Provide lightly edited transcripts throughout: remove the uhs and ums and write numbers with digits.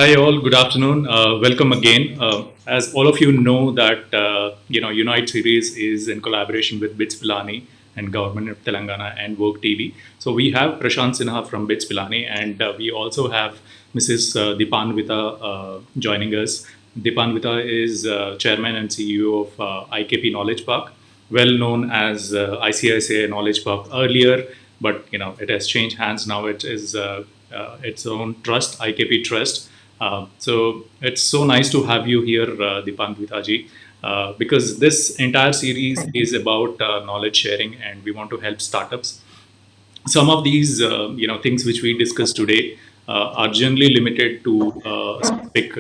Hi all, good afternoon. Welcome again. As all of you know that Unite series is in collaboration with BITS Pilani and Government of Telangana and WurkTV. So we have Prashant Sinha from BITS Pilani, and we also have Mrs. Deepanwita joining us. Deepanwita is Chairman and CEO of IKP Knowledge Park, well known as ICICI Knowledge Park earlier, but it has changed hands now. It is its own trust, IKP Trust. So it's so nice to have you here, Deepanwita ji, because this entire series is about knowledge sharing, and we want to help startups. Some of these things which we discussed today are generally limited to specific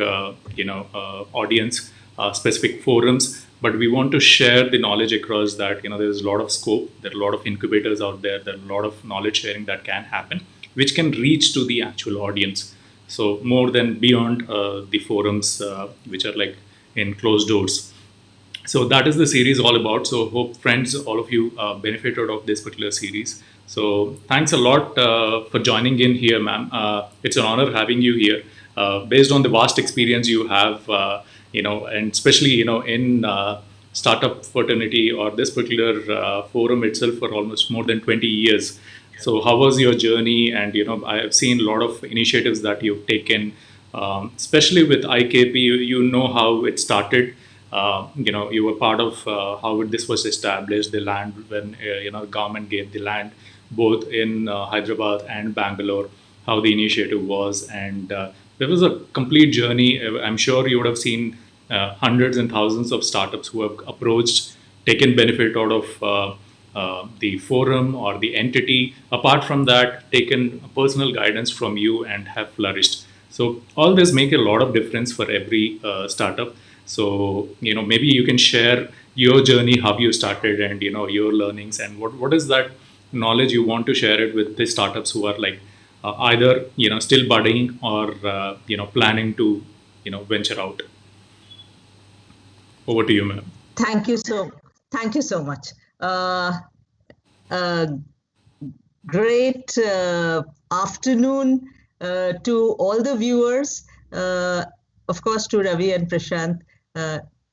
audience, specific forums, but we want to share the knowledge across that. There's a lot of scope, there are a lot of incubators out there, there are a lot of knowledge sharing that can happen, which can reach to the actual audience. So more than beyond the forums which are like in closed doors. So that is the series all about. So hope friends, all of you benefited of this particular series. So thanks a lot for joining in here, ma'am. It's an honor having you here. Based on the vast experience you have, and especially in startup fraternity or this particular forum itself for almost more than 20 years. So how was your journey? And I have seen a lot of initiatives that you've taken, especially with IKP. You know how it started. You were part of how this was established, the land when government gave the land both in Hyderabad and Bangalore, how the initiative was, and there was a complete journey. I'm sure you would have seen hundreds and thousands of startups who have approached, taken benefit out of the forum or the entity. Apart from that, taken personal guidance from you and have flourished. So all this make a lot of difference for every startup. So maybe you can share your journey, how you started, and your learnings, and what is that knowledge you want to share it with the startups who are like either still budding or planning to venture out. Over to you, ma'am. Thank you so much. Uh, great afternoon to all the viewers. Of course, to Ravi and Prashant.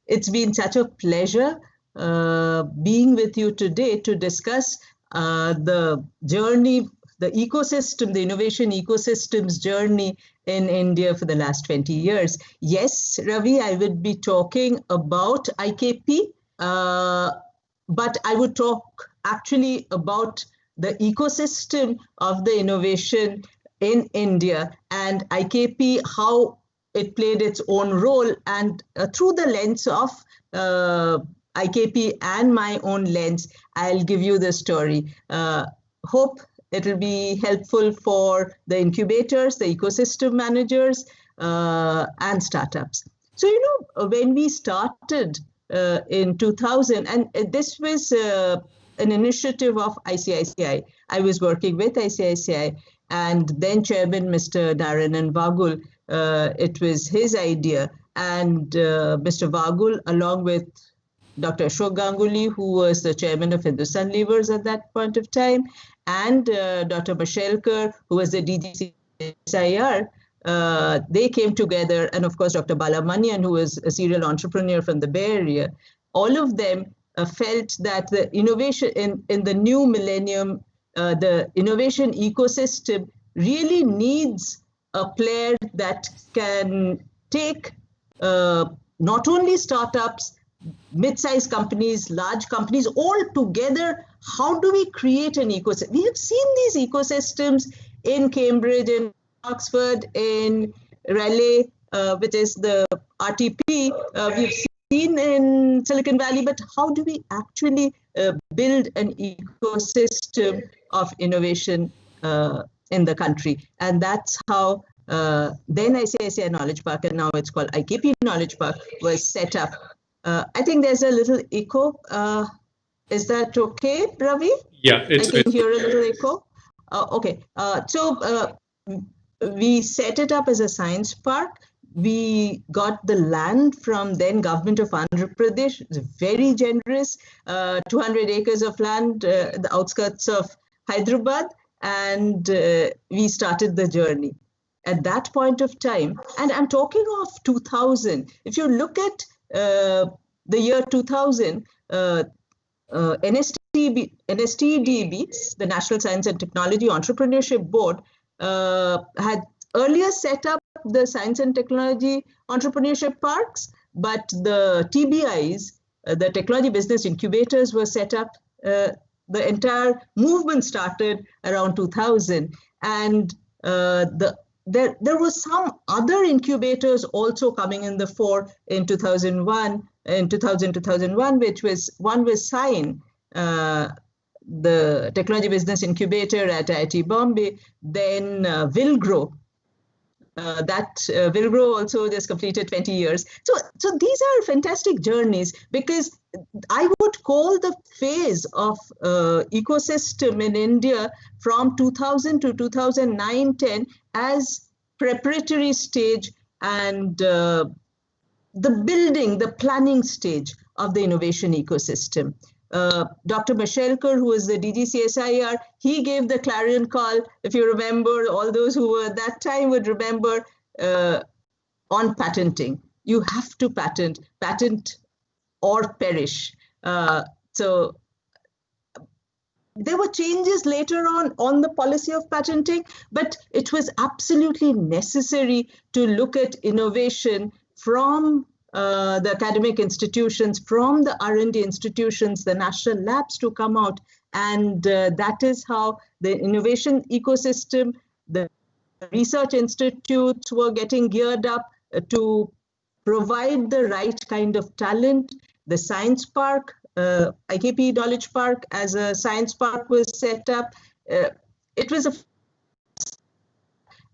It's been such a pleasure being with you today to discuss the journey, the ecosystem, the innovation ecosystems journey in India for the last 20 years. Yes, Ravi, I would be talking about IKP, but I would talk actually about the ecosystem of the innovation in India and IKP, how it played its own role, and through the lens of IKP and my own lens, I'll give you the story. Hope it will be helpful for the incubators, the ecosystem managers, and startups. So, when we started in 2000, and this was an initiative of ICICI. I was working with ICICI, and then Chairman Mr. Narayanan Vagul, it was his idea. And Mr. Vagul, along with Dr. Ashok Ganguly, who was the chairman of Hindustan Levers at that point of time, and Dr. Mashelkar, who was the DGCIR, they came together, and of course, Dr. Balamanian, who was a serial entrepreneur from the Bay Area. All of them felt that the innovation in the new millennium, the innovation ecosystem really needs a player that can take not only startups, mid-sized companies, large companies, all together. How do we create an ecosystem? We have seen these ecosystems in Cambridge, in Oxford, in Raleigh, which is the RTP. We've seen in Silicon Valley, but how do we actually build an ecosystem of innovation in the country? And that's how then ICICI Knowledge Park, and now it's called IKP Knowledge Park, was set up. I think there's a little echo. Is that okay, Ravi? Yeah, I can hear a little echo. Okay, so we set it up as a science park. We got the land from then government of Andhra Pradesh. It's very generous, 200 acres of land, the outskirts of Hyderabad, and we started the journey. at that point of time, and I'm talking of 2000. If you look at the year 2000, NSTDB, the National Science and Technology Entrepreneurship Board, had earlier set up the Science and Technology Entrepreneurship Parks, but the TBIs, the Technology Business Incubators, were set up. The entire movement started around 2000, and there was some other incubators also coming in the fore in 2001, in 2001, which was one was SIGN, the Technology Business Incubator at IIT Bombay, then Wilgrow. Wilgrow also just completed 20 years. So these are fantastic journeys, because I would call the phase of ecosystem in India from 2000 to 2009-10 as preparatory stage, and the building, the planning stage of the innovation ecosystem. Dr. Mashelkar, who was the DGCSIR, he gave the clarion call. If you remember, all those who were at that time would remember, on patenting. You have to patent or perish. So there were changes later on the policy of patenting, but it was absolutely necessary to look at innovation from the academic institutions, from the R&D institutions, the national labs to come out. And that is how the innovation ecosystem, the research institutes were getting geared up to provide the right kind of talent. The science park, IKP Knowledge Park as a science park was set up. It was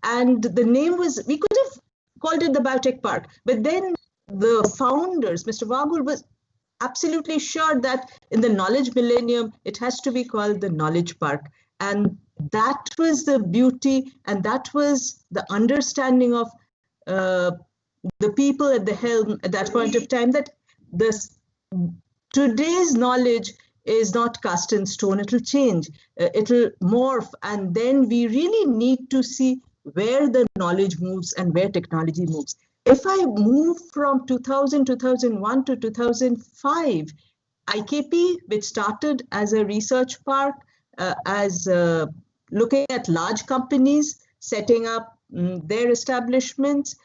and the name was, we could have called it the Biotech Park, but then the founders, Mr. Vagul, was absolutely sure that in the knowledge millennium, it has to be called the Knowledge Park. And that was the beauty, and that was the understanding of the people at the helm at that point of time, that today's knowledge is not cast in stone. It'll change, it'll morph, and then we really need to see where the knowledge moves and where technology moves. If I move from 2000, 2001 to 2005, IKP, which started as a research park, as looking at large companies, setting up their establishments,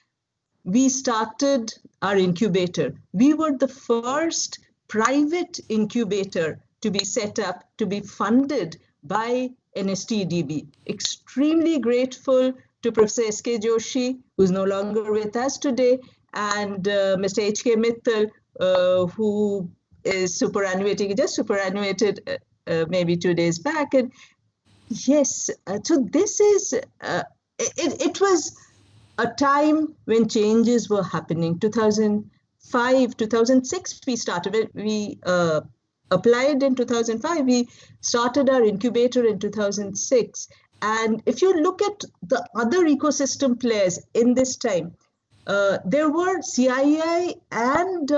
we started our incubator. We were the first private incubator to be set up, to be funded by NSTDB. Extremely grateful to Professor S.K. Joshi, who's no longer with us today, and Mr. H.K. Mittal, who is superannuating, just superannuated maybe 2 days back. And yes, so this is, it was a time when changes were happening. 2005, 2006, we started, we applied in 2005, we started our incubator in 2006. And if you look at the other ecosystem players in this time, there were CII and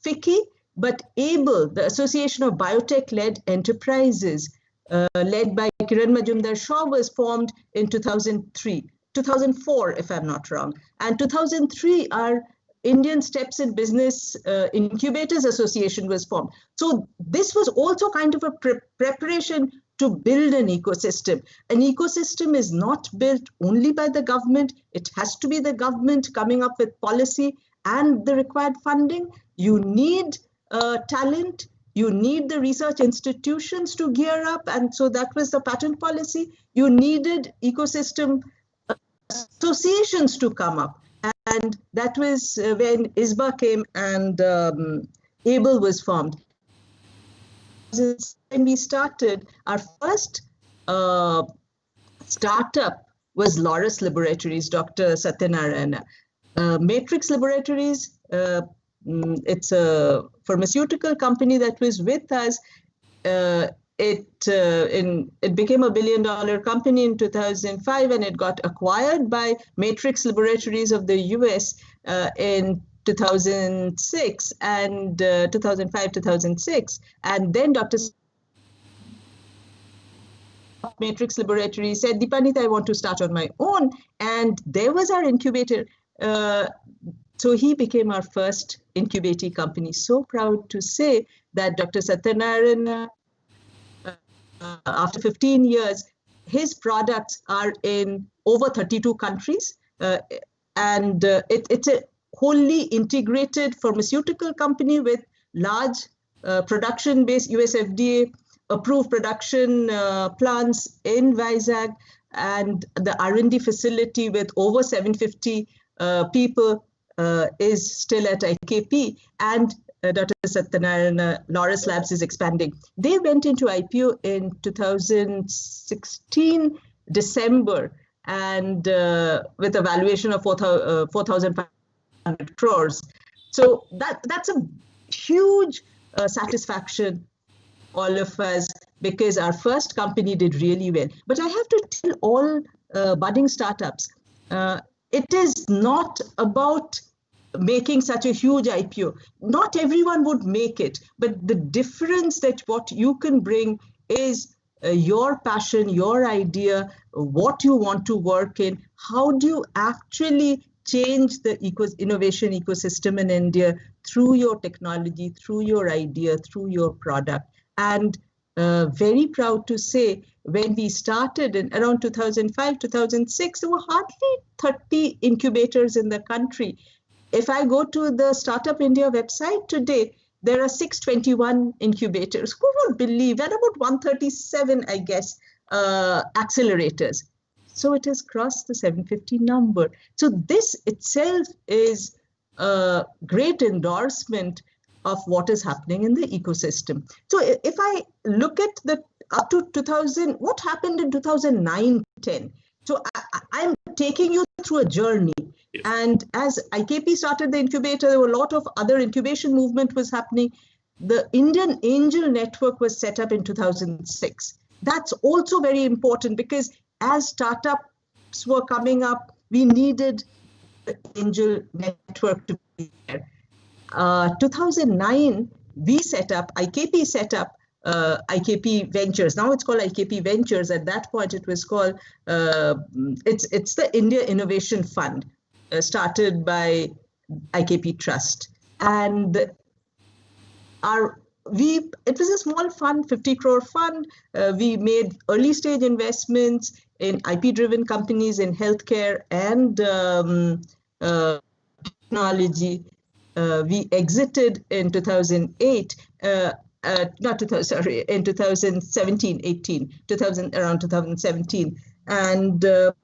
FICCI, but ABLE, the Association of Biotech-Led Enterprises, led by Kiran Majumdar-Shaw, was formed in 2004, if I'm not wrong. And 2003, our Indian Steps in Business Incubators Association was formed. So this was also kind of a preparation to build an ecosystem. An ecosystem is not built only by the government. It has to be the government coming up with policy and the required funding. You need talent. You need the research institutions to gear up. And so that was the patent policy. You needed ecosystem associations to come up. And that was when ISBA came and ABLE was formed. When we started, our first startup was Laurus Laboratories, Dr. Satyanarayana. Matrix Laboratories, it's a pharmaceutical company that was with us. It became a $1 billion company in 2005, and it got acquired by Matrix Laboratories of the US in 2006 and 2005, 2006. And then Dr. Matrix Laboratory, said, Deepanwita, I want to start on my own. And there was our incubator. So he became our first incubating company. So proud to say that Dr. Satyanarayana, after 15 years, his products are in over 32 countries. It's a wholly integrated pharmaceutical company with large production-based US FDA approved production plants in Vizag, and the R&D facility with over 750 people is still at IKP, and Dr. Satyanarayana Laurus Labs is expanding. They went into IPO in 2016, December, and with a valuation of 4,500 crores. So that's a huge satisfaction, all of us, because our first company did really well. But I have to tell all budding startups, it is not about making such a huge IPO. Not everyone would make it, but the difference that what you can bring is your passion, your idea, what you want to work in. How do you actually change the innovation ecosystem in India through your technology, through your idea, through your product? And very proud to say, when we started in around 2005, 2006, there were hardly 30 incubators in the country. If I go to the Startup India website today, there are 621 incubators. Who would believe? And about 137, I guess, accelerators. So it has crossed the 750 number. So this itself is a great endorsement of what is happening in the ecosystem. So if I look at the up to 2000, what happened in 2009-10? So I'm taking you through a journey. Yes. And as IKP started the incubator, there were a lot of other incubation movement was happening. The Indian Angel Network was set up in 2006. That's also very important, because as startups were coming up, we needed the Angel Network to be there. 2009, we set up, IKP set up IKP Ventures. Now it's called IKP Ventures. At that point, it was called, it's the India Innovation Fund, started by IKP Trust. And it was a small fund, 50 crore fund. We made early stage investments in IP-driven companies in healthcare and technology. We exited in 2008, in 2017, 18, around 2017. And so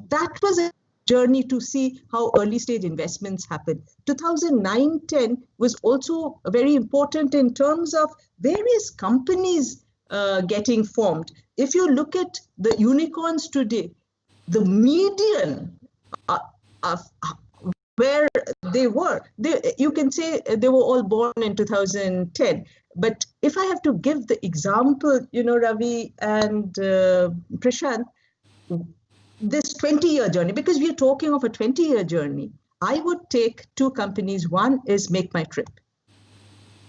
that was a journey to see how early stage investments happen. 2009-10 was also very important in terms of various companies getting formed. If you look at the unicorns today, the median of where they were, you can say they were all born in 2010. But if I have to give the example, Ravi and Prashant, this 20-year journey, because we are talking of a 20-year journey, I would take two companies. One is Make My Trip.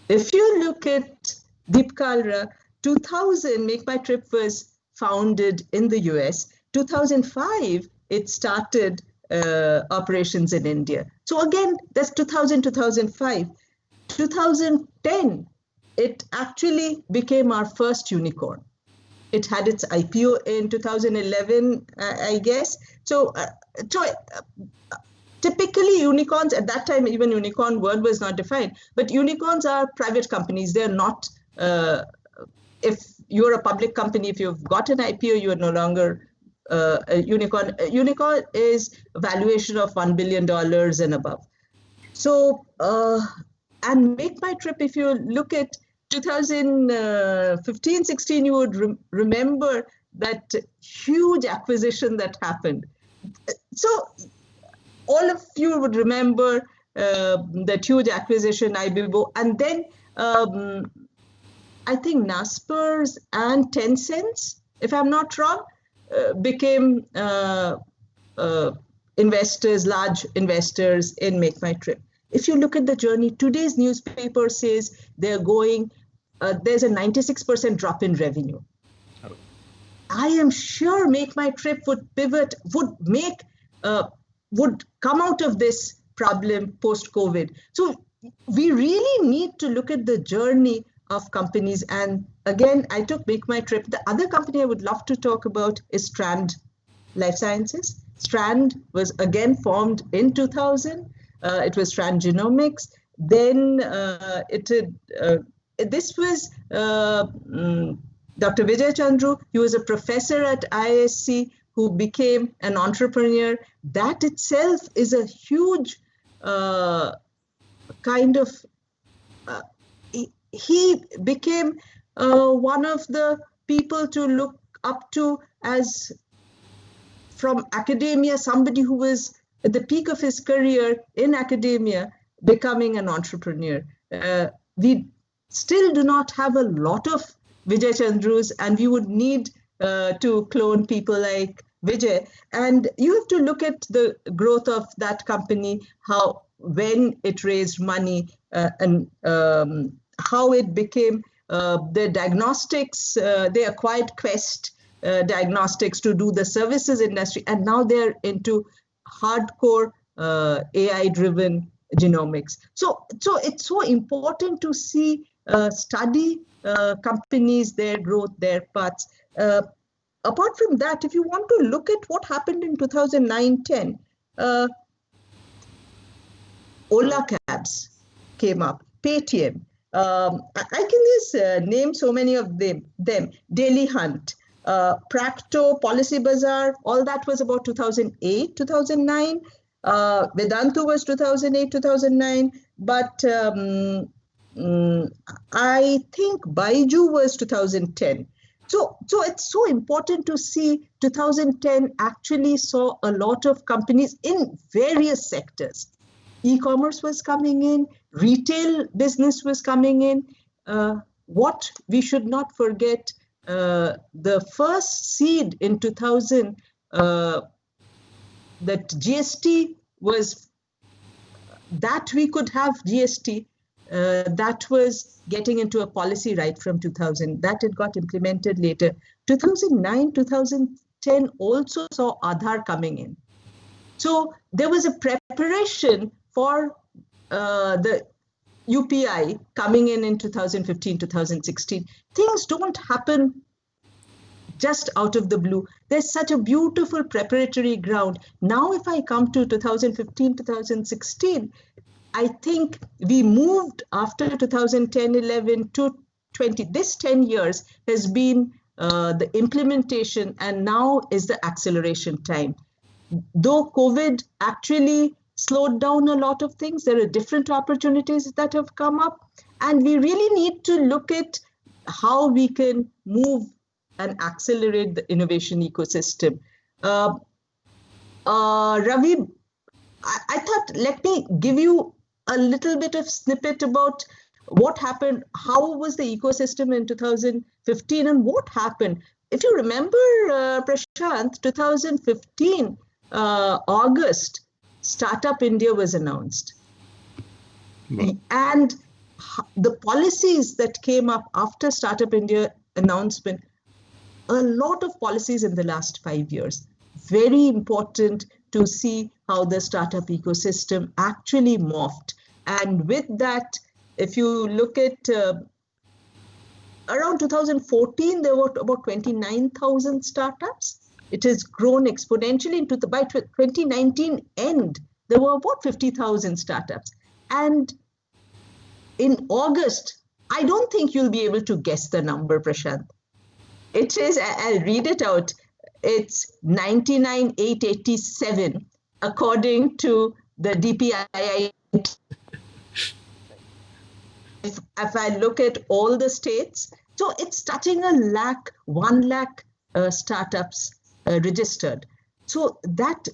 If you look at Deepkalra, 2000, Make My Trip was founded in the US. 2005, it started operations in India. So again, that's 2000, 2005. 2010, it actually became our first unicorn. It had its IPO in 2011, I guess. So typically unicorns, at that time, even unicorn word was not defined, but unicorns are private companies. They're not, if you're a public company, if you've got an IPO, you are no longer a unicorn. A unicorn is a valuation of $1 billion and above. So, and Make My Trip, if you look at 2015-16, you would remember that huge acquisition that happened. So all of you would remember that huge acquisition, Ibibo, and then I think Naspers and Tencent, if I'm not wrong, became investors, large investors in Make My Trip. If you look at the journey, today's newspaper says they're going, there's a 96% drop in revenue. I am sure Make My Trip would pivot, would come out of this problem post-COVID. So we really need to look at the journey of companies. And again, I took Make My Trip. The other company I would love to talk about is Strand Life Sciences. Strand was again formed in 2000. It was Strand Genomics. Then this was Dr. Vijay Chandru. He was a professor at IISc who became an entrepreneur. That itself is a huge kind of, he became one of the people to look up to as from academia, somebody who was at the peak of his career in academia, becoming an entrepreneur. We still do not have a lot of Vijay Chandrus, and we would need to clone people like Vijay. And you have to look at the growth of that company, when it raised money, and how it became the diagnostics. They acquired Quest Diagnostics to do the services industry, and now they're into hardcore AI-driven genomics. So it's so important to see, study companies, their growth, their paths. Apart from that, if you want to look at what happened in 2009-10, Ola Cabs came up, Paytm. I can just name so many of them. Daily Hunt, Practo, Policy Bazaar, all that was about 2008, 2009. Vedantu was 2008, 2009. But I think Baiju was 2010. So it's so important to see 2010 actually saw a lot of companies in various sectors. E-commerce was coming in, retail business was coming in. What we should not forget, the first seed in 2000, that GST was, that we could have GST, that was getting into a policy right from 2000. That it got implemented later. 2009, 2010 also saw Aadhaar coming in. So there was a preparation for the UPI coming in 2015, 2016. Things don't happen just out of the blue. There's such a beautiful preparatory ground. Now, if I come to 2015, 2016, I think we moved after 2010, 11 to 20. This 10 years has been the implementation, and now is the acceleration time. Though COVID actually slowed down a lot of things, there are different opportunities that have come up, and we really need to look at how we can move and accelerate the innovation ecosystem. Ravi, I thought, let me give you a little bit of snippet about what happened, how was the ecosystem in 2015 and what happened. If you remember, Prashant, 2015, August, Startup India was announced. Wow. And the policies that came up after Startup India announcement, a lot of policies in the last 5 years. Very important to see how the startup ecosystem actually morphed. And with that, if you look at around 2014, there were about 29,000 startups. It has grown exponentially by 2019 end, there were about 50,000 startups. And in August, I don't think you'll be able to guess the number, Prashant. It is, I'll read it out. It's 99,887, according to the DPII. If I look at all the states, so it's touching 1 lakh startups registered. So that,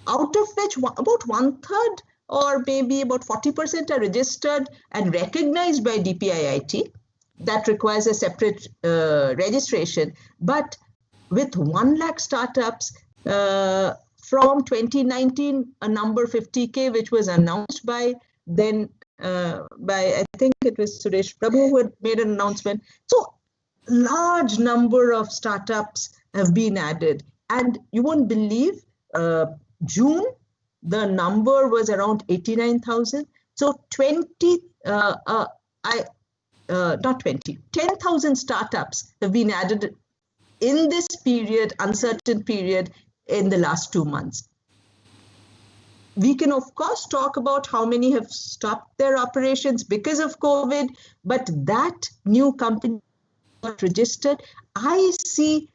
out of which about 1/3 or maybe about 40% are registered and recognized by DPIIT. That requires a separate registration. But with 1 lakh startups, from 2019, a number 50K, which was announced by I think it was Suresh Prabhu who had made an announcement. So large number of startups have been added. And you won't believe, June, the number was around 89,000. So 10,000 startups have been added in this period, uncertain period, in the last 2 months. We can, of course, talk about how many have stopped their operations because of COVID, but that new company got registered. I see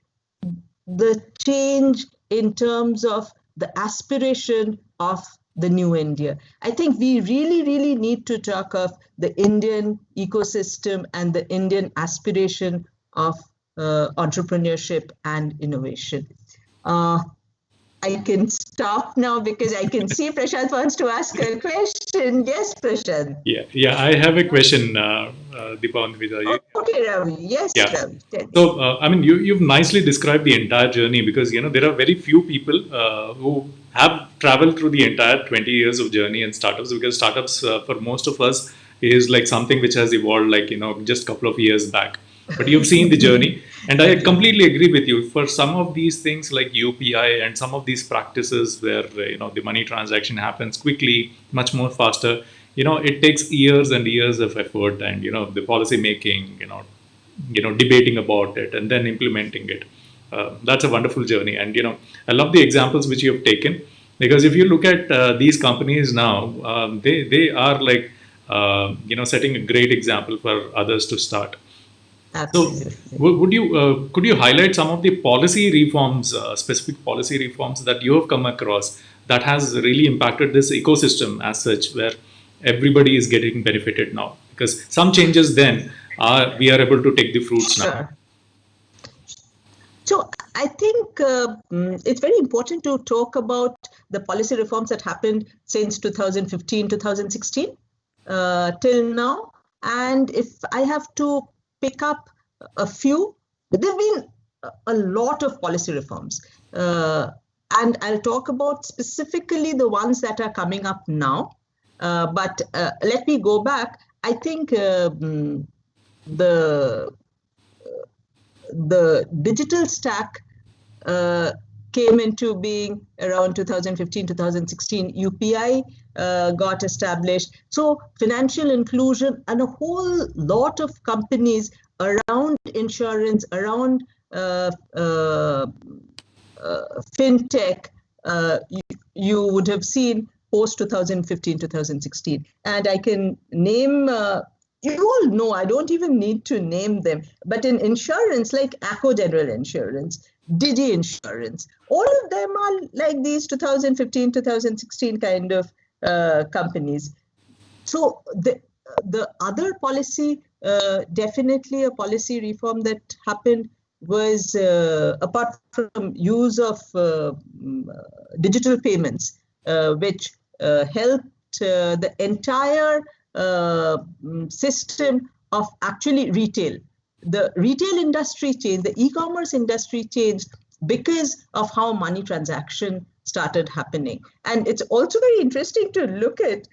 the change in terms of the aspiration of the new India. I think we really, really need to talk of the Indian ecosystem and the Indian aspiration of entrepreneurship and innovation. I can stop now because I can see Prashant wants to ask a question. Yes, Prashant. Yeah. I have a question, Deepanwita. Okay, Ravi. Yes, Yeah. Ravi. So, I mean, you've nicely described the entire journey because, there are very few people who have traveled through the entire 20 years of journey in startups, because startups, for most of us, is like something which has evolved like, just a couple of years back. But you've seen the journey. And I completely agree with you. For some of these things like UPI and some of these practices where, the money transaction happens quickly, much more faster, it takes years and years of effort and, the policy making, debating about it and then implementing it. That's a wonderful journey. And, I love the examples which you have taken, because if you look at these companies now, they are like, setting a great example for others to start. Absolutely. So, could you highlight some of the policy reforms, specific policy reforms that you have come across that has really impacted this ecosystem as such, where everybody is getting benefited now? Because some changes then we are able to take the fruits now. Sure. So I think it's very important to talk about the policy reforms that happened since 2015, 2016 till now. And if I have to pick up a few, there have been a lot of policy reforms. And I'll talk about specifically the ones that are coming up now. But let me go back. I think the digital stack came into being around 2015, 2016. UPI got established. So financial inclusion and a whole lot of companies around insurance, around fintech, you would have seen post 2015, 2016. And I can name, you all know, I don't even need to name them, but in insurance, like Acco General Insurance, Digi Insurance, all of them are like these 2015, 2016 kind of companies. So the other policy, definitely a policy reform that happened was, apart from use of digital payments, which helped the entire system of actually retail. The retail industry changed, the e-commerce industry changed because of how money transaction started happening. And it's also very interesting to look at,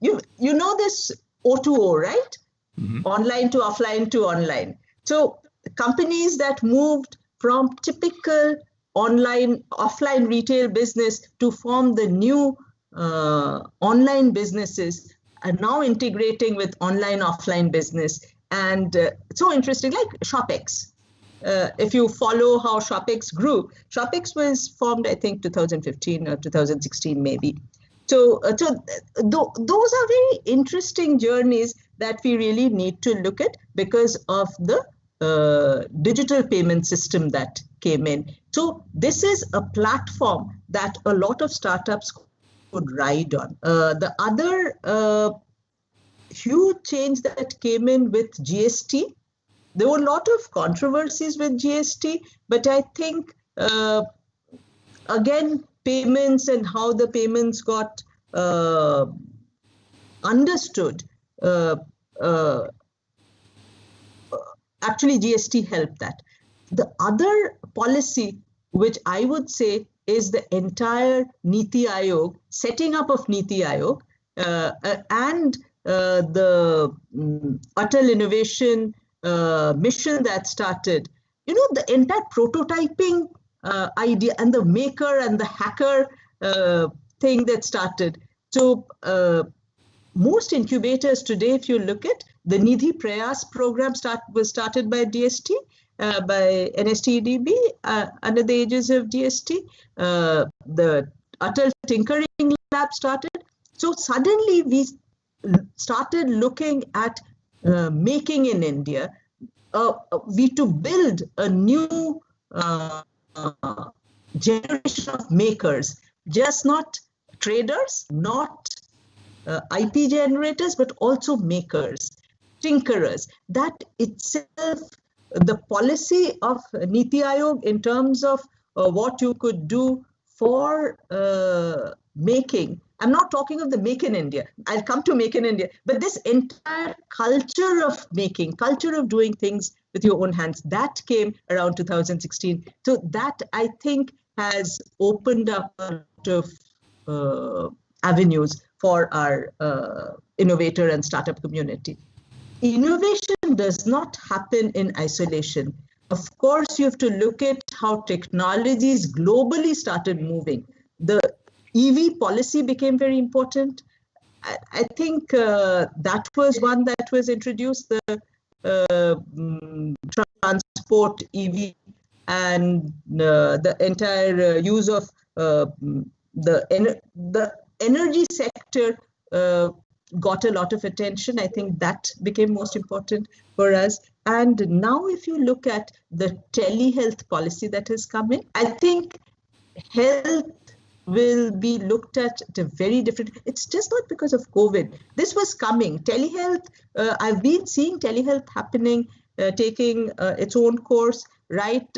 you know this O2O, right? Mm-hmm. Online to offline to online. So companies that moved from typical offline retail business to form the new online businesses are now integrating with online offline business. And so interesting, like ShopX. If you follow how ShopX grew, ShopX was formed, I think, 2015 or 2016, maybe. So those are very interesting journeys that we really need to look at because of the digital payment system that came in. So this is a platform that a lot of startups could ride on. The other huge change that came in with GST, there were a lot of controversies with GST, but I think, again, payments and how the payments got understood, actually GST helped that. The other policy, which I would say is the entire Niti Aayog, setting up of Niti Aayog, and the Atal Innovation mission that started, the entire prototyping idea and the maker and the hacker thing that started. So most incubators today, if you look at the Nidhi Prayas program, was started by DST, by NSTEDB under the aegis of DST. The Atal Tinkering Lab started. So suddenly we started looking at making in India. To build a new generation of makers, just not traders, not IP generators, but also makers, tinkerers. That itself, the policy of Niti Aayog in terms of what you could do for making. I'm not talking of the Make in India. I'll come to Make in India. But this entire culture of making, culture of doing things with your own hands, that came around 2016. So that, I think, has opened up a lot of avenues for our innovator and startup community. Innovation does not happen in isolation. Of course, you have to look at how technologies globally started moving. The EV policy became very important. I think that was one that was introduced, the transport EV, and the entire use of the energy sector got a lot of attention. I think that became most important for us. And now if you look at the telehealth policy that has come in, I think health will be looked at a very different. It's just not because of COVID. This was coming. Telehealth, I've been seeing telehealth happening, taking its own course, right,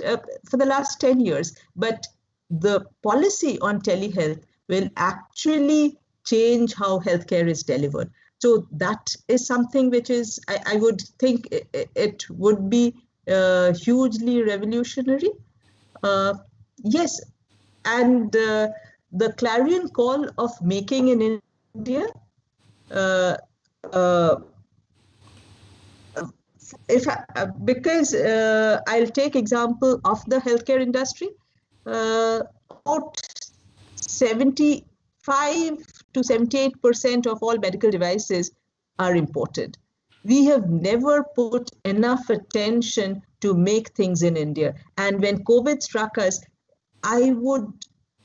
for the last 10 years. But the policy on telehealth will actually change how healthcare is delivered. So that is something which is, I would think it would be hugely revolutionary. Yes, and the clarion call of making in India, because I'll take example of the healthcare industry, about 75 to 78% of all medical devices are imported. We have never put enough attention to make things in India. And when COVID struck us, I would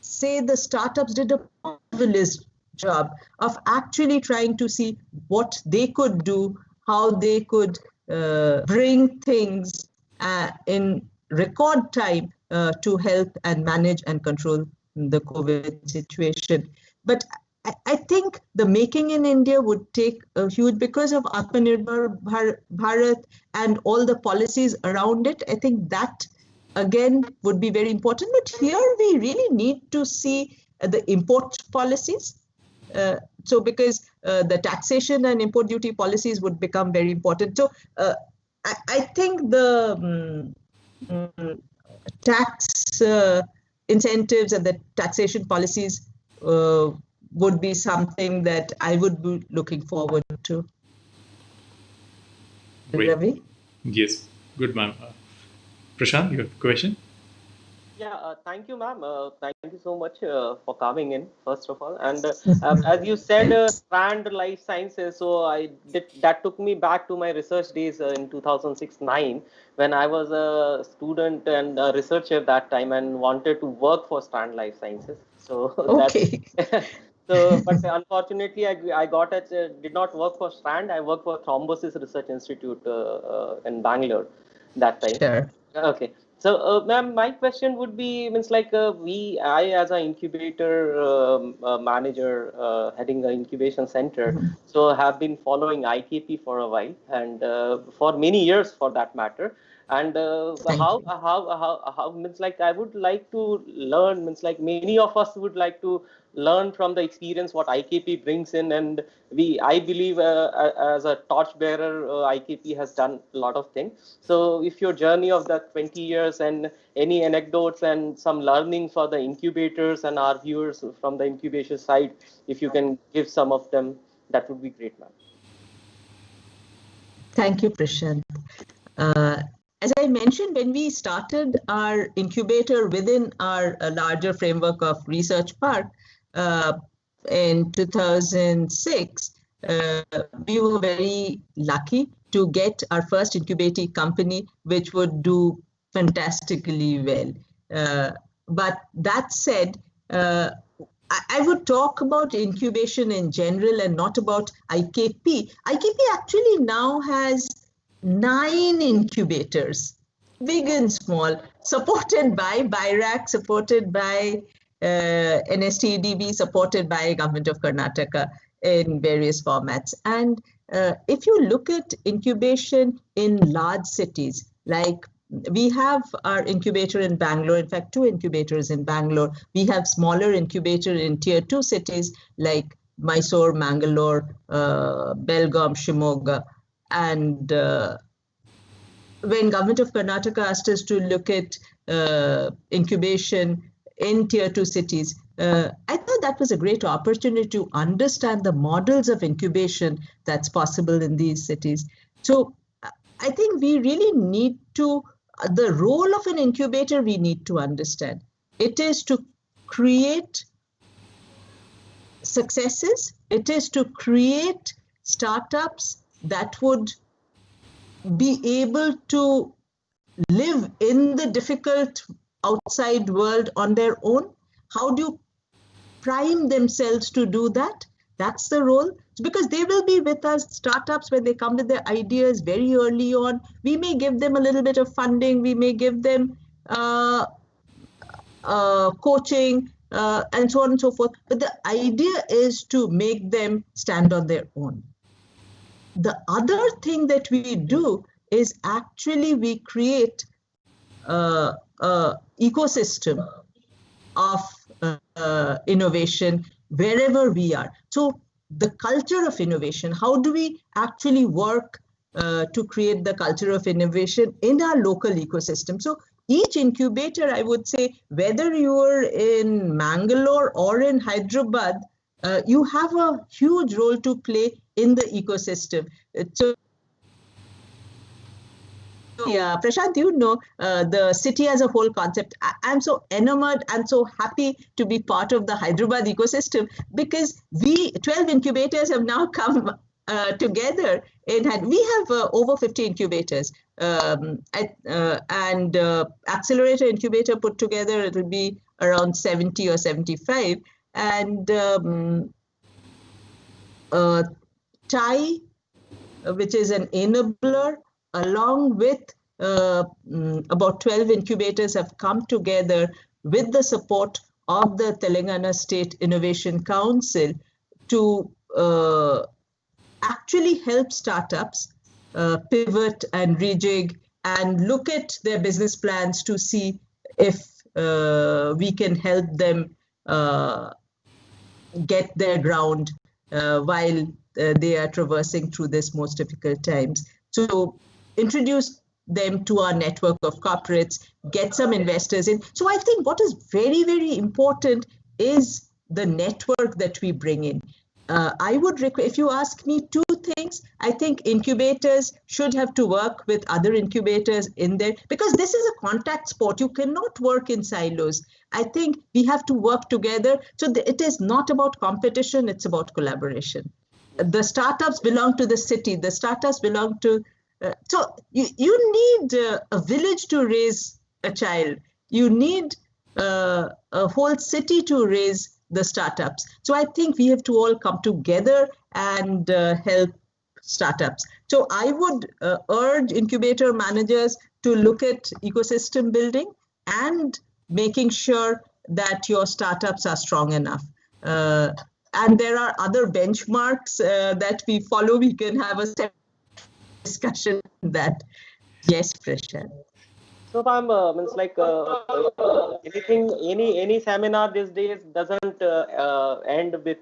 say the startups did a marvelous job of actually trying to see what they could do, how they could bring things in record time to help and manage and control the COVID situation. But I think the making in India would take a huge, because of Atmanirbhar Bharat and all the policies around it. I think that again would be very important. But here we really need to see the import policies. So because the taxation and import duty policies would become very important. So I think the tax incentives and the taxation policies would be something that I would be looking forward to. Great. Ravi? Yes, good, ma'am. Prashant, you have a question? Yeah, thank you, ma'am. Thank you so much for coming in, first of all. And as you said, Strand Life Sciences, so that took me back to my research days in 2006-9, when I was a student and a researcher that time and wanted to work for Strand Life Sciences. So okay. So, but unfortunately, I did not work for Strand. I worked for Thrombosis Research Institute in Bangalore that time. Sure. Okay. So, ma'am, my question would be, I as an incubator manager heading the incubation center, so have been following IKP for a while, and for many years for that matter. And how I would like to learn, many of us would like to learn from the experience what IKP brings in, and I believe as a torchbearer, IKP has done a lot of things. So if your journey of the 20 years and any anecdotes and some learning for the incubators and our viewers from the incubation side, if you can give some of them, that would be great, ma'am. Thank you, Prashant. as I mentioned, when we started our incubator within our larger framework of Research Park in 2006, we were very lucky to get our first incubating company, which would do fantastically well. But that said, I would talk about incubation in general and not about IKP. IKP actually now has 9 incubators, big and small, supported by BIRAC, supported by NSTEDB, supported by Government of Karnataka in various formats. And if you look at incubation in large cities, like we have our incubator in Bangalore, in fact, 2 incubators in Bangalore. We have smaller incubator in tier 2 cities like Mysore, Mangalore, Belgaum, Shimoga. And when Government of Karnataka asked us to look at incubation in tier 2 cities, I thought that was a great opportunity to understand the models of incubation that's possible in these cities. So I think we really need to, the role of an incubator we need to understand. It is to create successes. It is to create startups that would be able to live in the difficult outside world on their own. How do you prime themselves to do that? That's the role. Because they will be with us, startups, when they come with their ideas very early on. We may give them a little bit of funding. We may give them coaching and so on and so forth. But the idea is to make them stand on their own. The other thing that we do is actually we create an ecosystem of innovation wherever we are. So the culture of innovation, how do we actually work to create the culture of innovation in our local ecosystem? So each incubator, I would say, whether you're in Mangalore or in Hyderabad, you have a huge role to play in the ecosystem. So yeah, Prashant, you know, the city as a whole concept. I'm so enamored and so happy to be part of the Hyderabad ecosystem, because 12 incubators have now come together. We have over 50 incubators, and accelerator incubator put together, it will be around 70 or 75. And TIE, which is an enabler, along with about 12 incubators have come together with the support of the Telangana State Innovation Council to actually help startups pivot and rejig and look at their business plans to see if we can help them get their ground while they are traversing through this most difficult times. So introduce them to our network of corporates, get some investors in. So I think what is very, very important is the network that we bring in. I would request, if you ask me 2 things, I think incubators should have to work with other incubators in there, because this is a contact sport. You cannot work in silos. I think we have to work together. So it is not about competition, it's about collaboration. The startups belong to the city. The startups belong to, so you need a village to raise a child. You need a whole city to raise the startups. So I think we have to all come together and help startups. So I would urge incubator managers to look at ecosystem building and making sure that your startups are strong enough. And there are other benchmarks that we follow. We can have a separate discussion on that. Yes, Prashant. So, ma'am, means like anything, any seminar these days doesn't end with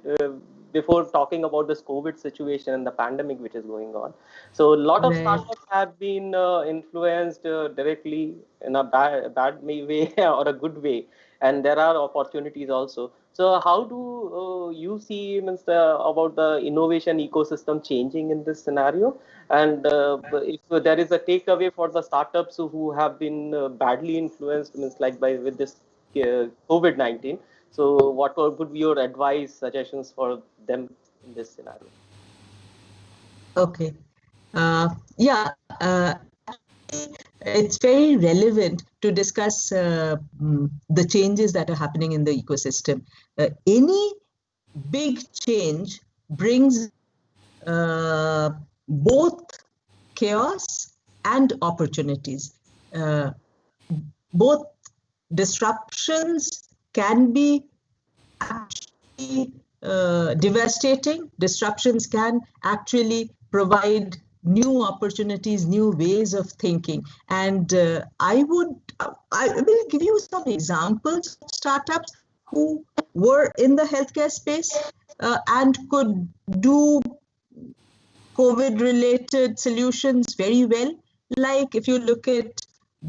before talking about this COVID situation and the pandemic which is going on. So, a lot of startups have been influenced directly in a bad way or a good way, and there are opportunities also. So how do you see about the innovation ecosystem changing in this scenario? And if there is a takeaway for the startups who have been badly influenced, means like by with this COVID-19, so what would be your advice, suggestions for them in this scenario? Okay. Yeah, it's very relevant to discuss the changes that are happening in the ecosystem. Any big change brings both chaos and opportunities. Both disruptions can be actually devastating. Disruptions can actually provide new opportunities, new ways of thinking. And I will give you some examples of startups who were in the healthcare space and could do COVID-related solutions very well. Like if you look at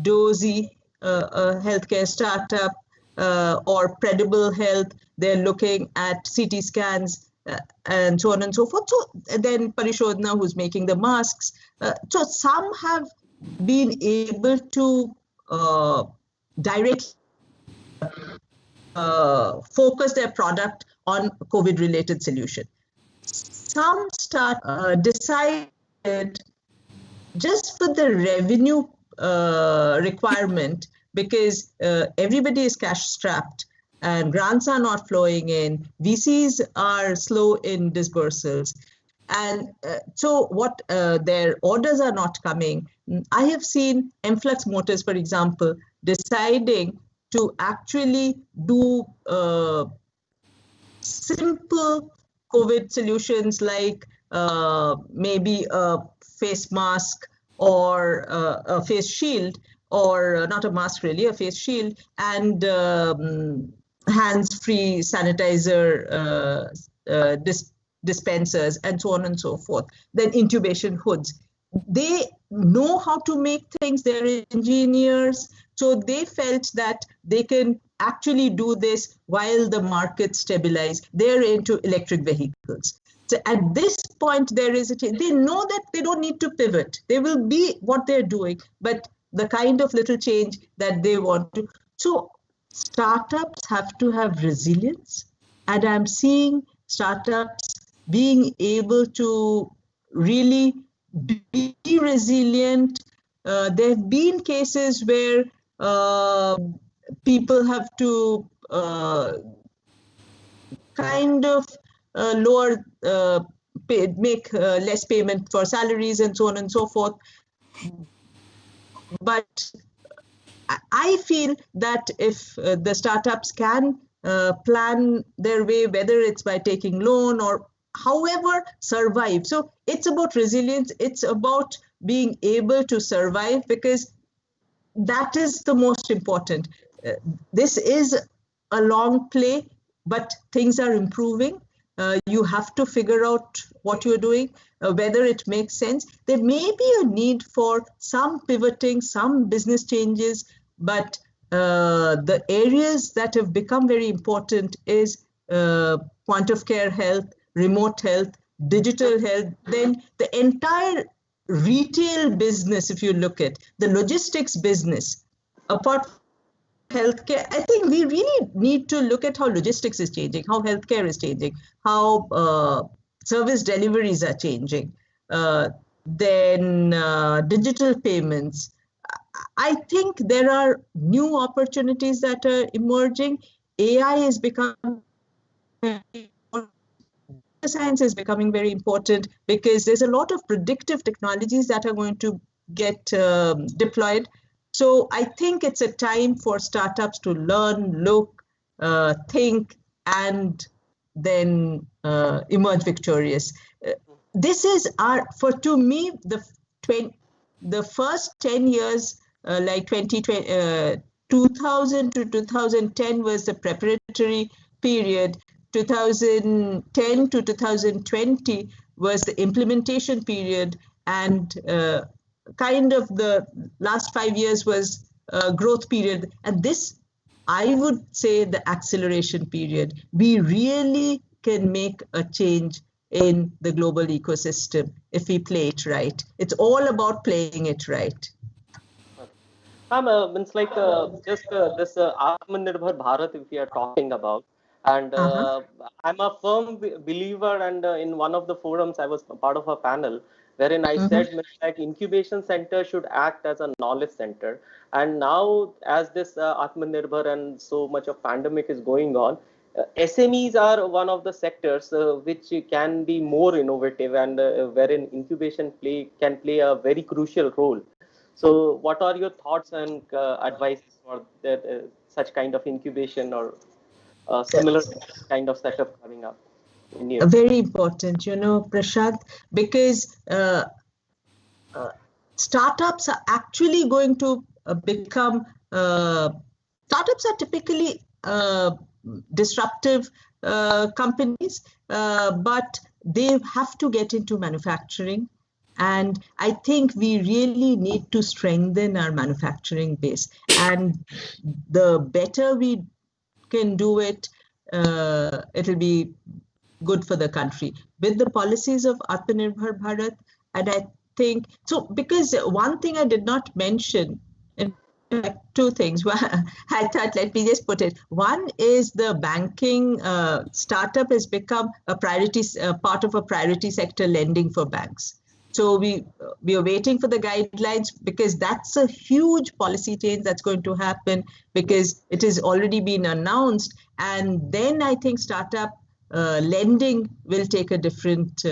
Dozy, a healthcare startup, or Predible Health, they're looking at CT scans and so on and so forth. So then Parishodhana, who's making the masks. So some have been able to direct focus their product on COVID-related solution. Some start decided just for the revenue requirement, because everybody is cash strapped and grants are not flowing in, VCs are slow in disbursals, and so what their orders are not coming. I have seen Mflux Motors, for example, deciding to actually do simple COVID solutions like maybe a face mask or a face shield, or not a mask really, a face shield, and hands-free sanitizer dispensers, and so on and so forth. Then intubation hoods. They know how to make things, they're engineers, so they felt that they can actually do this while the market stabilize. They're into electric vehicles. So at this point, there is a change. They know that they don't need to pivot. They will be what they're doing, but the kind of little change that they want to. So startups have to have resilience, and I'm seeing startups being able to really be resilient. There have been cases where people have to kind of lower, make less payment for salaries and so on and so forth. But I feel that if the startups can plan their way, whether it's by taking loan or however, survive. So it's about resilience. It's about being able to survive, because that is the most important. This is a long play, but things are improving. You have to figure out what you're doing, whether it makes sense. There may be a need for some pivoting, some business changes, but the areas that have become very important is point of care health, remote health, digital health, then the entire retail business. If you look at the logistics business, apart from healthcare, I think we really need to look at how logistics is changing, how healthcare is changing, how service deliveries are changing, then digital payments. I think there are new opportunities that are emerging. AI is becoming, science is becoming very important, because there's a lot of predictive technologies that are going to get deployed. So I think it's a time for startups to learn, look, think, and then emerge victorious. This is to me, the first 10 years, like 2000 to 2010 was the preparatory period. 2010 to 2020 was the implementation period, and kind of the last 5 years was a growth period. And this I would say the acceleration period. We really can make a change in the global ecosystem if we play it right. It's all about playing it right. It's like just this Atmanirbhar Bharat, if we are talking about, and Uh-huh. I'm a firm believer. And in one of the forums, I was a part of a panel wherein I said, Mm-hmm. like, incubation center should act as a knowledge center. And now, as this Atmanirbhar and so much of pandemic is going on, SMEs are one of the sectors which can be more innovative, and wherein incubation can play a very crucial role. So, what are your thoughts and advices for that such kind of incubation or similar kind of setup coming up in near future? Very important, Prashant, because startups are actually going to become, startups are typically disruptive companies, but they have to get into manufacturing. And I think we really need to strengthen our manufacturing base. And the better we can do it, it'll be good for the country. With the policies of Atmanirbhar Bharat, and I think, so because one thing I did not mention, in fact, two things. I thought, let me just put it. One is the banking startup has become a priority, part of a priority sector lending for banks. So we are waiting for the guidelines, because that's a huge policy change that's going to happen, because it has already been announced. And then I think startup lending will take a different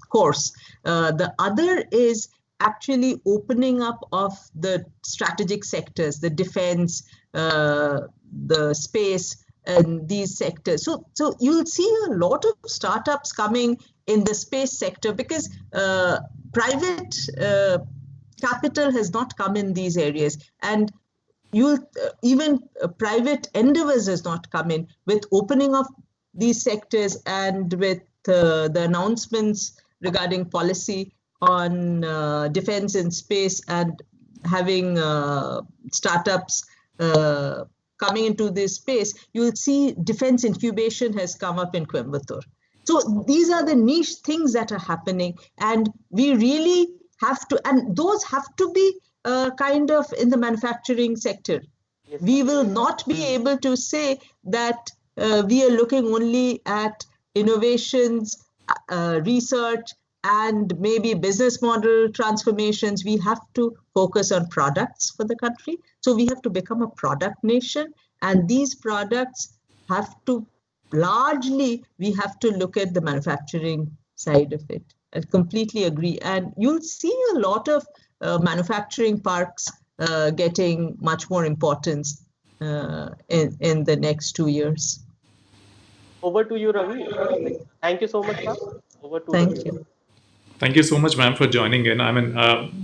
course. The other is actually opening up of the strategic sectors, the defense, the space, and these sectors. So you'll see a lot of startups coming in the space sector, because private capital has not come in these areas. And you'll even private endeavors has not come in. With opening of these sectors and with the announcements regarding policy on defense and space, and having startups coming into this space, you'll see defense incubation has come up in Coimbatore. So these are the niche things that are happening, and we really have to, and those have to be kind of in the manufacturing sector. Yes, We will not be able to say that we are looking only at innovations, research, and maybe business model transformations. We have to focus on products for the country. So we have to become a product nation, and these products have to largely, we have to look at the manufacturing side of it. I completely agree. And you'll see a lot of manufacturing parks getting much more importance in the next 2 years. over to you, Ravi. Thank you so much, ma'am. Over to Thank Ravi. you. Thank you so much, ma'am, for joining in. I mean,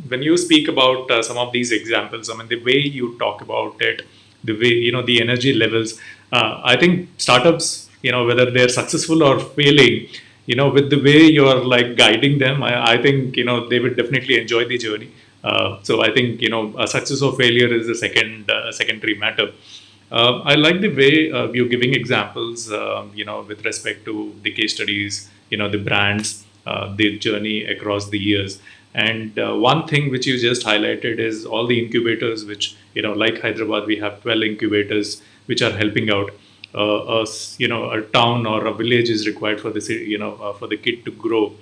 when you speak about some of these examples, I mean, the way you talk about it, the way, the energy levels, I think startups, whether they're successful or failing, with the way you're like guiding them, I think, they would definitely enjoy the journey. So I think, a success or failure is a secondary matter. I like the way you're giving examples, with respect to the case studies, the brands, their journey across the years. And one thing which you just highlighted is all the incubators, which, like Hyderabad, we have 12 incubators which are helping out. A town or a village is required for the for the kid to grow.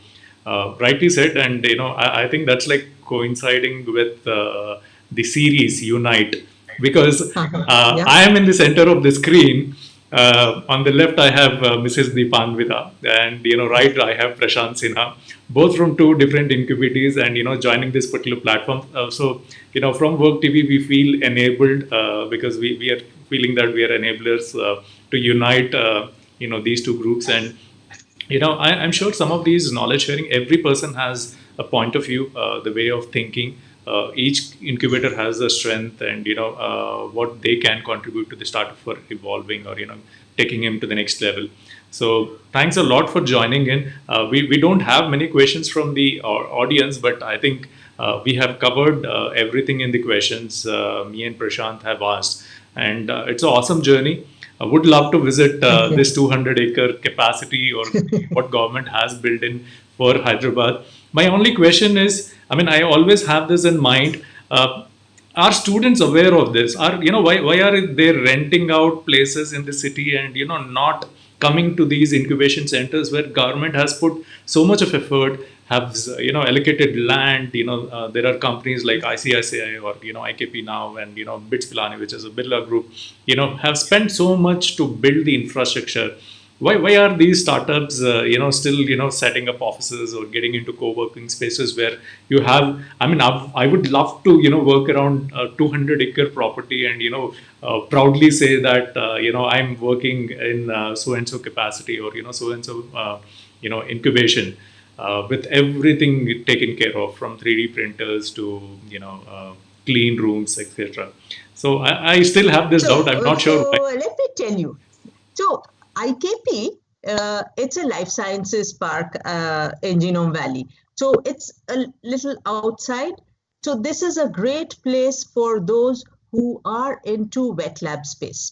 Rightly said, and I think that's like coinciding with the series Unite, because Yeah. I am in the center of the screen. On the left, I have Mrs. Deepanwita, and right, I have Prashant Sinha, both from two different incubators, and joining this particular platform. So from WurkTV, we feel enabled because we are feeling that we are enablers to unite these two groups. And I'm sure some of these knowledge sharing, every person has a point of view, the way of thinking. Each incubator has a strength, and what they can contribute to the startup for evolving, or taking him to the next level. So thanks a lot for joining in. We don't have many questions from the audience, but I think We have covered everything in the questions me and Prashant have asked, and it's an awesome journey. I would love to visit this 200-acre capacity or what government has built in for Hyderabad. My only question is, I mean, I always have this in mind. Are students aware of this? Are why are they renting out places in the city and not coming to these incubation centers where government has put so much of effort, have allocated land. There are companies like ICICI or IKP now, and BITS Pilani, which is a Birla group, have spent so much to build the infrastructure. Why are these startups still setting up offices or getting into co-working spaces where you have, I mean, I would love to work around a 200-acre property and proudly say that I'm working in so and so capacity, or so and so incubation, with everything taken care of, from 3D printers to clean rooms, etc. So I still have this doubt. I'm not sure why. Let me tell you. So IKP, it's a life sciences park in Genome Valley. So it's a little outside. So this is a great place for those who are into wet lab space.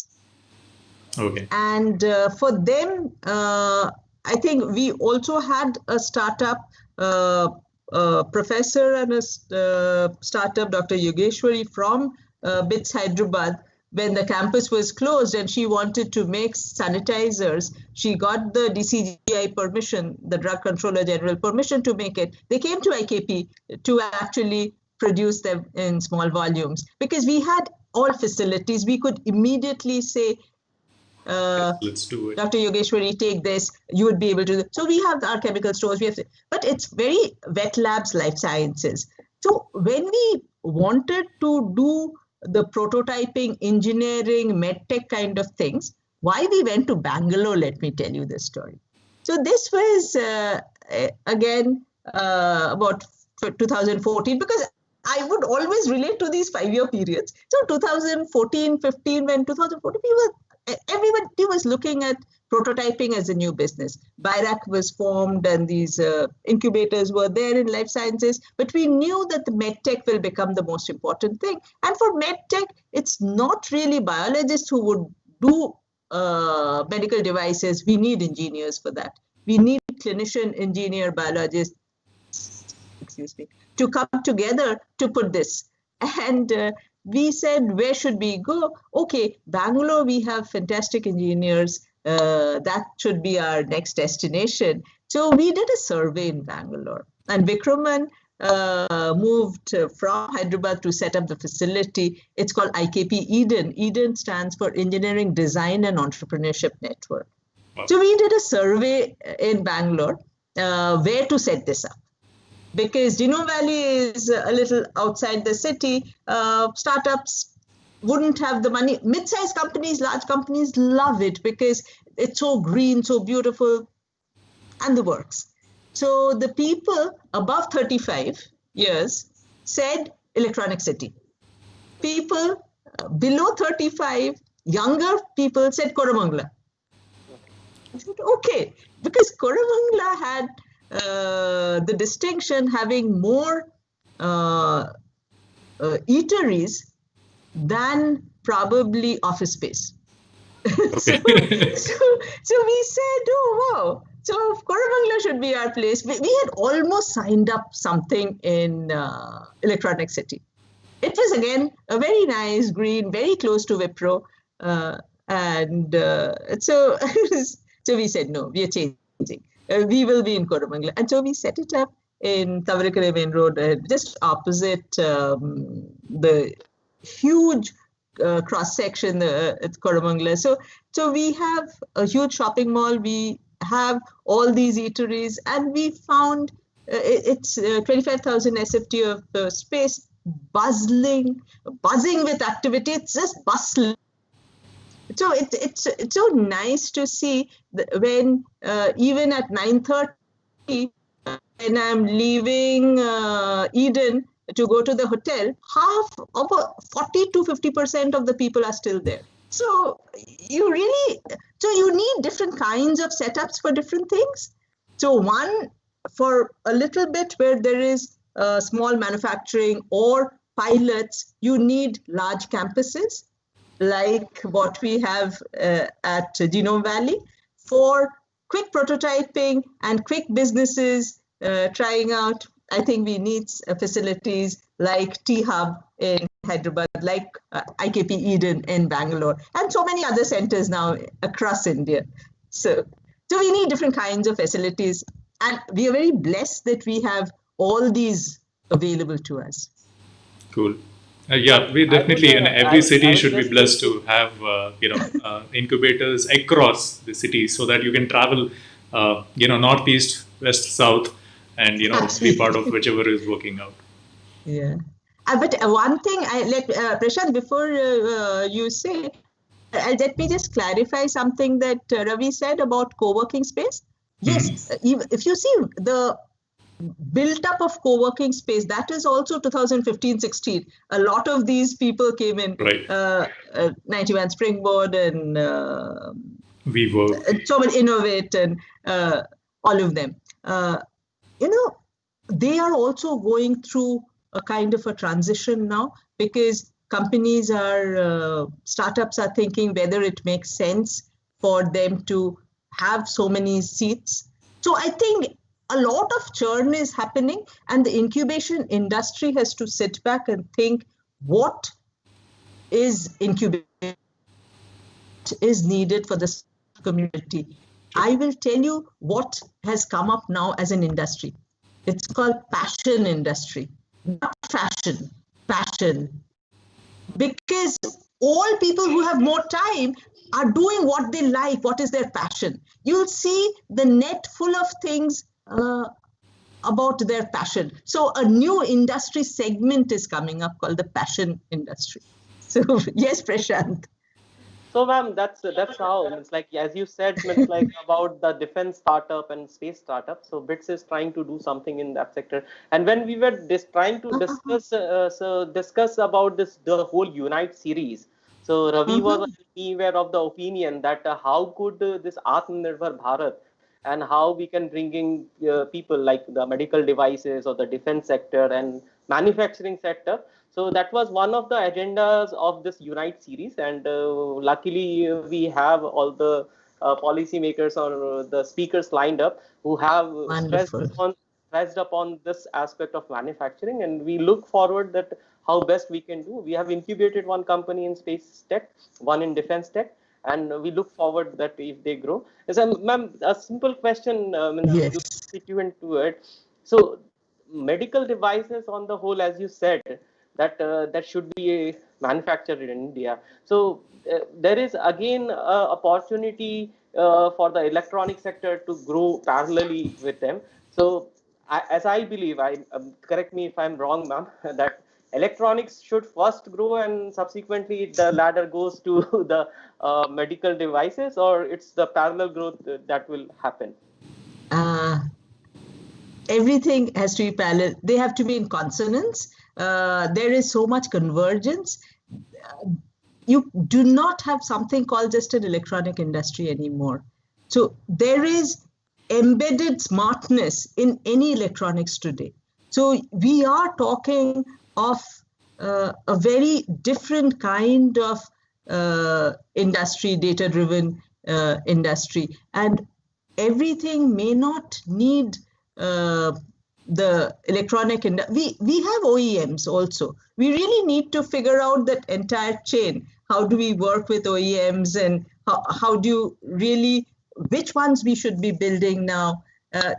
Okay. And for them, I think we also had a startup professor and a startup, Dr. Yogeshwari from BITS Hyderabad. When the campus was closed and she wanted to make sanitizers, she got the DCGI permission, the Drug Controller General permission to make it. They came to IKP to actually produce them in small volumes because we had all facilities. We could immediately say, let's do it. Dr. Yogeshwari, take this, you would be able to. So we have our chemical stores, but it's very wet labs, life sciences. So when we wanted to do the prototyping, engineering, medtech kind of things, why we went to Bangalore, let me tell you this story. So this was, again, about 2014, because I would always relate to these 5-year periods. So 2014, 15, when 2014, everybody was looking at prototyping as a new business. BIRAC was formed and these incubators were there in life sciences, but we knew that the medtech will become the most important thing. And for medtech, it's not really biologists who would do medical devices. We need engineers for that. We need clinician, engineer, biologists, to come together to put this. And we said, where should we go? Okay, Bangalore, we have fantastic engineers. That should be our next destination. So we did a survey in Bangalore, and Vikraman moved from Hyderabad to set up the facility. It's called IKP EDEN. EDEN stands for Engineering Design and Entrepreneurship Network. Wow. So we did a survey in Bangalore where to set this up. Because Genome Valley is a little outside the city, startups wouldn't have the money. Mid-sized companies, large companies love it because it's so green, so beautiful, and the works. So the people above 35 years said Electronic City. People below 35, younger people said Koramangala. I said, okay, because Koramangala had the distinction having more eateries than probably office space. So we said, oh, wow. So Koramangala should be our place. We had almost signed up something in Electronic City. It was, again, a very nice green, very close to Wipro. So we said, no, we are changing. We will be in Koramangala. And so we set it up in Tavarikere Main Road, just opposite the huge cross-section at Koramangala. So we have a huge shopping mall. We have all these eateries, and we found it's 25,000 SFT of space, buzzing with activity. It's just bustling. So it's so nice to see when even at 9:30, when I'm leaving Eden to go to the hotel, over 40 to 50% of the people are still there. So you need different kinds of setups for different things. So one, for a little bit where there is small manufacturing or pilots, you need large campuses like what we have at Genome Valley for quick prototyping and quick businesses trying out. I think we need facilities like T-Hub in Hyderabad, like IKP EDEN in Bangalore, and so many other centers now across India. So we need different kinds of facilities, and we are very blessed that we have all these available to us. Cool. Yeah, we definitely in every city should be blessed to have incubators across the city, so that you can travel northeast, west, south, and be part of whichever is working out. Yeah, but one thing I let Prashant, before you say, let me just clarify something that Ravi said about co-working space. Yes, if you see the built up of co-working space, that is also 2015-16. A lot of these people came in, right. 91 Springboard and WeWork, so much Innovate and all of them. They are also going through a kind of a transition now, because companies are, startups are thinking whether it makes sense for them to have so many seats. So I think a lot of churn is happening, and the incubation industry has to sit back and think what is incubation is needed for the community. I will tell you what has come up now as an industry. It's called passion industry, not fashion, passion. Because all people who have more time are doing what they like, what is their passion. You'll see the net full of things about their passion. So a new industry segment is coming up called the passion industry. So yes, Prashant. So, ma'am, that's how it's like, as you said, it's like about the defense startup and space startup. So, BITS is trying to do something in that sector. And when we were trying to discuss about the whole Unite series, so Ravi was aware of the opinion that how could this Atmanirbhar Bharat and how we can bring in people like the medical devices or the defense sector and manufacturing sector. So that was one of the agendas of this Unite series, and luckily we have all the policymakers or the speakers lined up who have stressed upon this aspect of manufacturing, and we look forward that how best we can do. We have incubated one company in space tech, one in defense tech, and we look forward that if they grow. So, ma'am, a simple question, yes. you fit you into it. So, medical devices on the whole, as you said, that should be manufactured in India. So there is again opportunity for the electronic sector to grow parallelly with them. So as I believe, correct me if I'm wrong, ma'am, that electronics should first grow and subsequently the ladder goes to the medical devices, or it's the parallel growth that will happen. Everything has to be parallel. They have to be in consonance. There is so much convergence. You do not have something called just an electronic industry anymore. So there is embedded smartness in any electronics today. So we are talking of a very different kind of industry, data-driven industry. And everything may not need the electronic industry. We have OEMs also. We really need to figure out that entire chain. How do we work with OEMs, and how do you really, which ones we should be building now?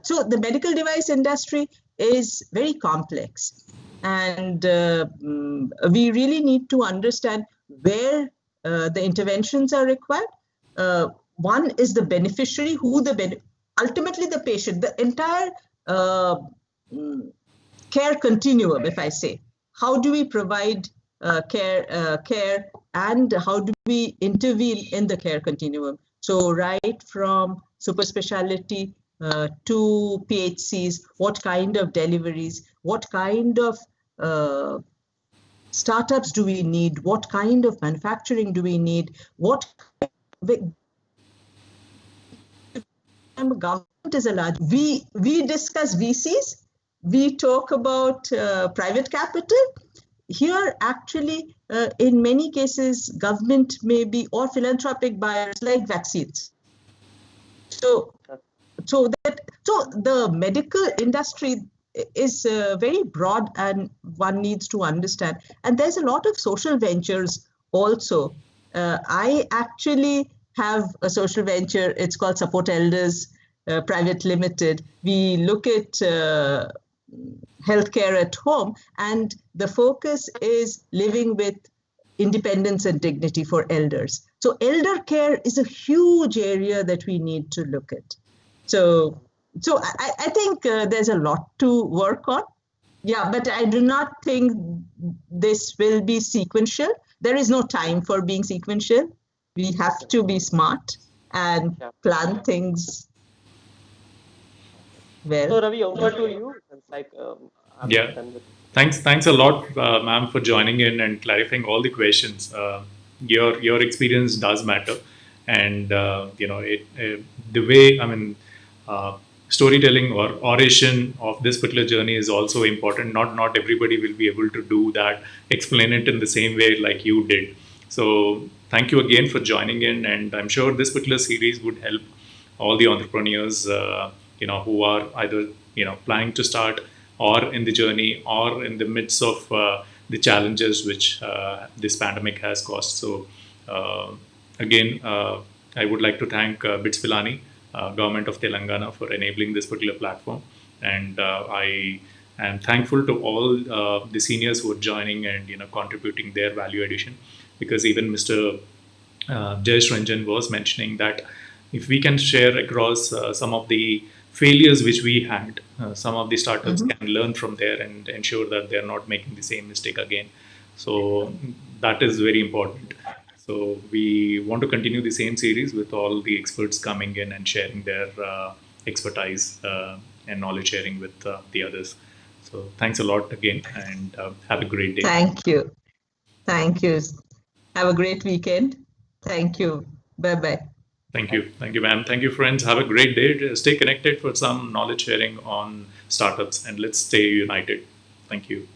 So the medical device industry is very complex, and we really need to understand where the interventions are required. One is the beneficiary, ultimately the patient, the entire care continuum, if I say. How do we provide care and how do we intervene in the care continuum? So right from super specialty to PHCs, what kind of deliveries, what kind of startups do we need, what kind of manufacturing do we need, what government is a large. We discuss VCs, we talk about private capital. Here, actually, in many cases, government may be or philanthropic buyers like vaccines. So the medical industry is very broad, and one needs to understand. And there's a lot of social ventures also. I actually have a social venture. It's called Support Elders Private Limited. We look at healthcare at home, and the focus is living with independence and dignity for elders. So elder care is a huge area that we need to look at. So I think there's a lot to work on. Yeah, but I do not think this will be sequential. There is no time for being sequential. We have to be smart and plan things well. So Ravi, over to you. It's like I'm Yeah. done with. Thanks a lot, ma'am, for joining in and clarifying all the questions. Your experience does matter, and the way, I mean, storytelling or oration of this particular journey is also important. Not everybody will be able to do that, explain it in the same way like you did. So thank you again for joining in, and I'm sure this particular series would help all the entrepreneurs, who are either planning to start, or in the journey, or in the midst of the challenges which this pandemic has caused. So again, I would like to thank BITS Pilani, government of Telangana, for enabling this particular platform, and I am thankful to all the seniors who are joining and contributing their value addition, because even Mr. Jayesh Ranjan was mentioning that if we can share across some of the failures which we had, some of the startups can learn from there and ensure that they're not making the same mistake again. So that is very important. So we want to continue the same series with all the experts coming in and sharing their expertise and knowledge sharing with the others. So thanks a lot again, and have a great day. Thank you. Thank you. Have a great weekend. Thank you. Bye-bye. Thank you. Thank you, ma'am. Thank you, friends. Have a great day. Stay connected for some knowledge sharing on startups, and let's stay united. Thank you.